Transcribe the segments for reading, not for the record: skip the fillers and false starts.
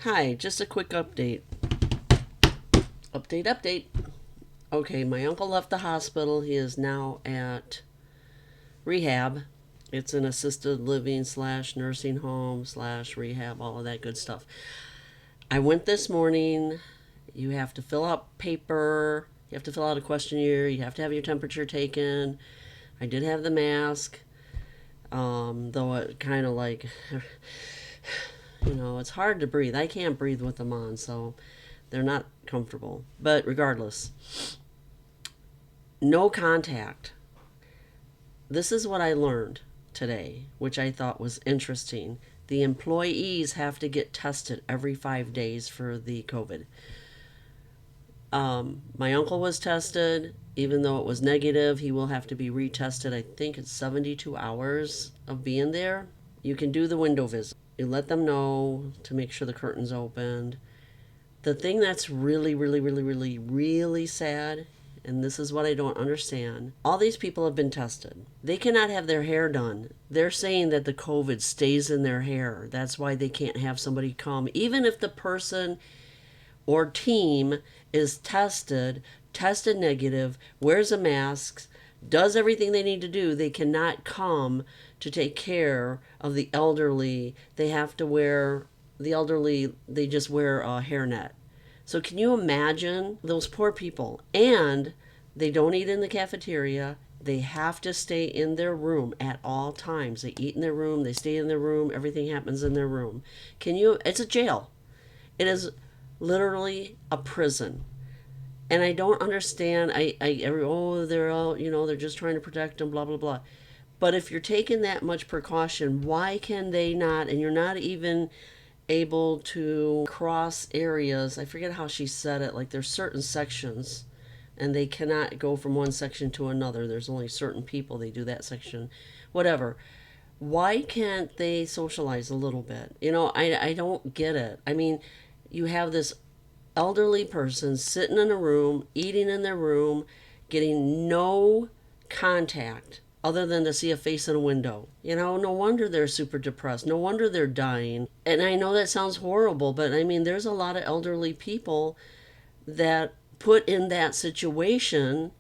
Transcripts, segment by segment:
Hi, just a quick update. Update. Okay, my uncle left the hospital. He is now at rehab. It's an assisted living slash nursing home slash rehab, all of that good stuff. I went this morning. You have to fill out paper. You have to fill out a questionnaire. You have to have your temperature taken. I did have the mask, though it kind of like, it's hard to breathe. I can't breathe with them on, so they're not comfortable. But regardless, no contact. This is what I learned today, which I thought was interesting. The employees have to get tested every 5 days for the COVID. My uncle was tested. Even though it was negative, he will have to be retested. I think it's 72 hours of being there. You can do the window visit. You let them know to make sure the curtain's opened. The thing that's really, really, really, really, really sad, and this is what I don't understand, all these people have been tested. They cannot have their hair done. They're saying that the COVID stays in their hair. That's why they can't have somebody come. Even if the person or team is tested negative, wears a mask, does everything they need to do, they cannot come to take care of the elderly. They have to wear, the elderly, they just wear a hairnet. So can you imagine those poor people? And they don't eat in the cafeteria. They have to stay in their room at all times. They eat in their room, they stay in their room, everything happens in their room. It's a jail. It is literally a prison. And I don't understand. They're all, they're just trying to protect them, blah, blah, blah. But if you're taking that much precaution, why can they not, and you're not even able to cross areas? I forget how she said it. Like there's certain sections and they cannot go from one section to another. There's only certain people they do that section, whatever. Why can't they socialize a little bit? I don't get it. I mean, you have this elderly person sitting in a room, eating in their room, getting no contact other than to see a face in a window. No wonder they're super depressed. No wonder they're dying. And I know that sounds horrible, but I mean, there's a lot of elderly people that put in that situation,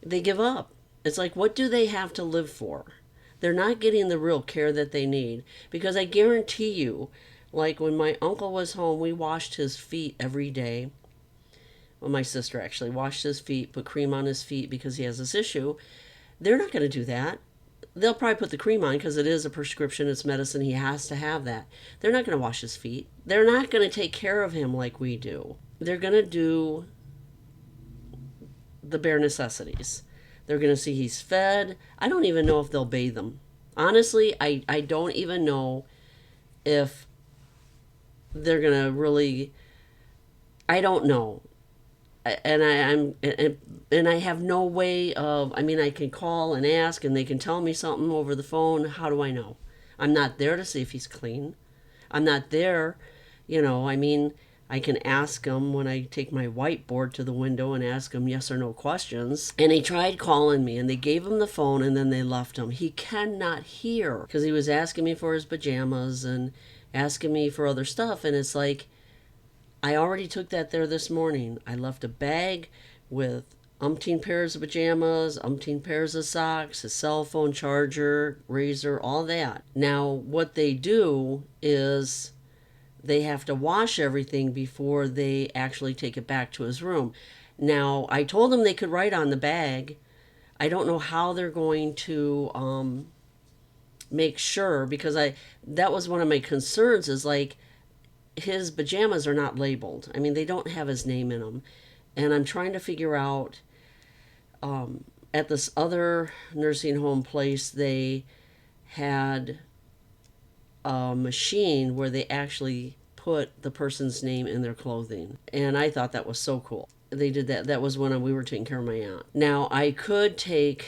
they give up. It's like, what do they have to live for? They're not getting the real care that they need. Because I guarantee you, like when my uncle was home, we washed his feet every day. Well, my sister actually washed his feet, put cream on his feet because he has this issue. They're not going to do that. They'll probably put the cream on because it is a prescription, it's medicine, he has to have that. They're not going to wash his feet. They're not going to take care of him like we do. They're going to do the bare necessities. They're going to see he's fed. I don't even know if they'll bathe him. Honestly, I don't even know if they're going to really. I don't know. And I have no way of. I mean, I can call and ask, and they can tell me something over the phone. How do I know? I'm not there to see if he's clean. I'm not there. I mean, I can ask him when I take my whiteboard to the window and ask him yes or no questions. And he tried calling me, and they gave him the phone, and then they left him. He cannot hear because he was asking me for his pajamas and asking me for other stuff. And it's like, I already took that there this morning. I left a bag with umpteen pairs of pajamas, umpteen pairs of socks, a cell phone charger, razor, all that. Now, what they do is they have to wash everything before they actually take it back to his room. Now, I told them they could write on the bag. I don't know how they're going to make sure, because that was one of my concerns, is like his pajamas are not labeled. I mean, they don't have his name in them. And I'm trying to figure out, at this other nursing home place, they had a machine where they actually put the person's name in their clothing. And I thought that was so cool. They did that. That was when we were taking care of my aunt. Now, I could take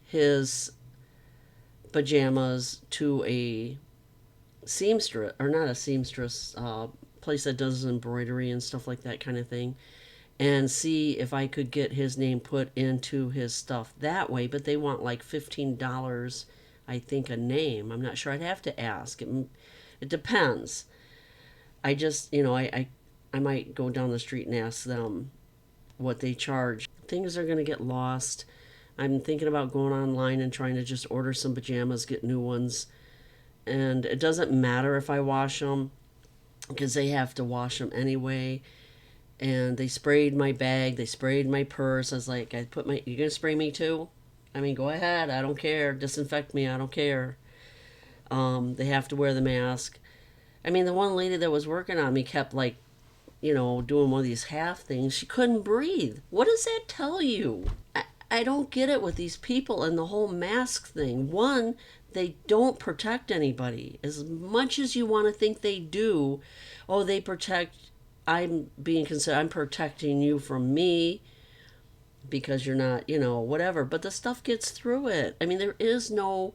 his pajamas to a seamstress, or not a seamstress, place that does embroidery and stuff like that kind of thing, and see if I could get his name put into his stuff that way. But they want like $15, I think, a name. I'm not sure. I'd have to ask. It depends. I just, I might go down the street and ask them what they charge. Things are going to get lost. I'm thinking about going online and trying to just order some pajamas, get new ones. And it doesn't matter if I wash them because they have to wash them anyway. And they sprayed my bag, they sprayed my purse. I was like, you gonna spray me too? I mean, go ahead. I don't care. Disinfect me. I don't care. They have to wear the mask. I mean, the one lady that was working on me kept like, doing one of these half things. She couldn't breathe. What does that tell you? I don't get it with these people and the whole mask thing. One, they don't protect anybody. As much as you want to think they do, oh, they protect. I'm protecting you from me because you're not, whatever. But the stuff gets through it. I mean, there is no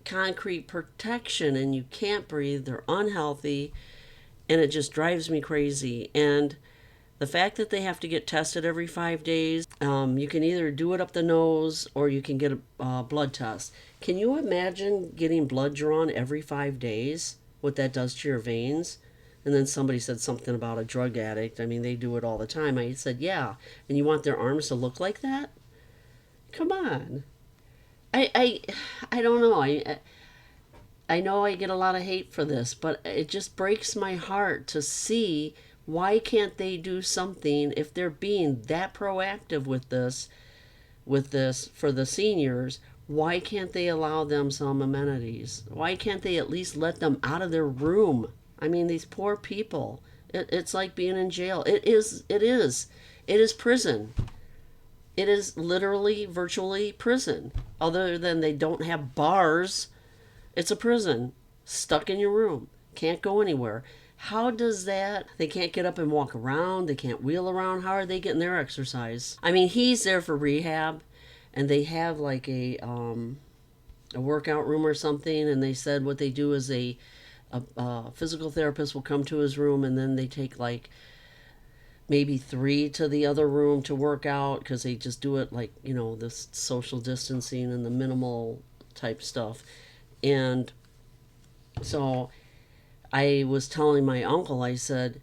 concrete protection and you can't breathe. They're unhealthy and it just drives me crazy. And the fact that they have to get tested every 5 days, you can either do it up the nose or you can get a blood test. Can you imagine getting blood drawn every 5 days? What that does to your veins? And then somebody said something about a drug addict. I mean, they do it all the time. I said, yeah. And you want their arms to look like that? Come on. I, I, I don't know. I know I get a lot of hate for this, but it just breaks my heart to see why can't they do something if they're being that proactive with this for the seniors. Why can't they allow them some amenities? Why can't they at least let them out of their room? I mean, these poor people. It's like being in jail. It is prison. It is literally virtually prison. Other than they don't have bars, it's a prison. Stuck in your room. Can't go anywhere. How does that? They can't get up and walk around. They can't wheel around. How are they getting their exercise? I mean, he's there for rehab, and they have like a workout room or something. And they said what they do is a physical therapist will come to his room, and then they take like maybe three to the other room to work out because they just do it like this social distancing and the minimal type stuff. And so I was telling my uncle, I said,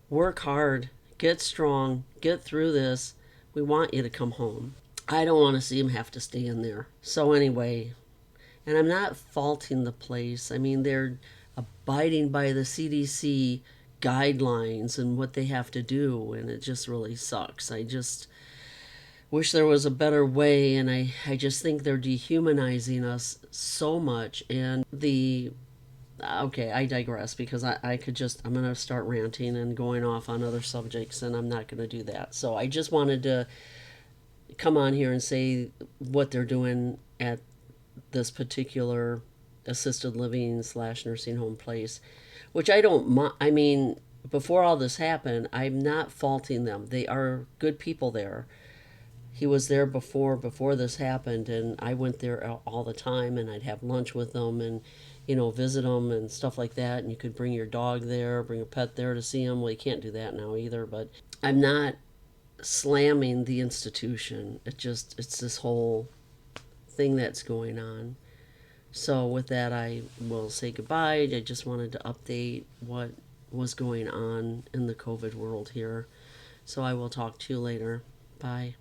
work hard, get strong, get through this. We want you to come home. I don't want to see him have to stay in there. So, anyway, and I'm not faulting the place. I mean, they're abiding by the CDC guidelines and what they have to do, and it just really sucks. I just wish there was a better way, and I just think they're dehumanizing us so much. And okay, I digress because I could just, I'm going to start ranting and going off on other subjects, and I'm not going to do that. So I just wanted to come on here and say what they're doing at this particular assisted living slash nursing home place, which I don't, I mean, before all this happened, I'm not faulting them. They are good people there. He was there before this happened, and I went there all the time, and I'd have lunch with them and visit them and stuff like that. And you could bring your dog there, bring a pet there to see them. Well, you can't do that now either, but I'm not slamming the institution. It's this whole thing that's going on. So with that, I will say goodbye. I just wanted to update what was going on in the COVID world here. So I will talk to you later. Bye.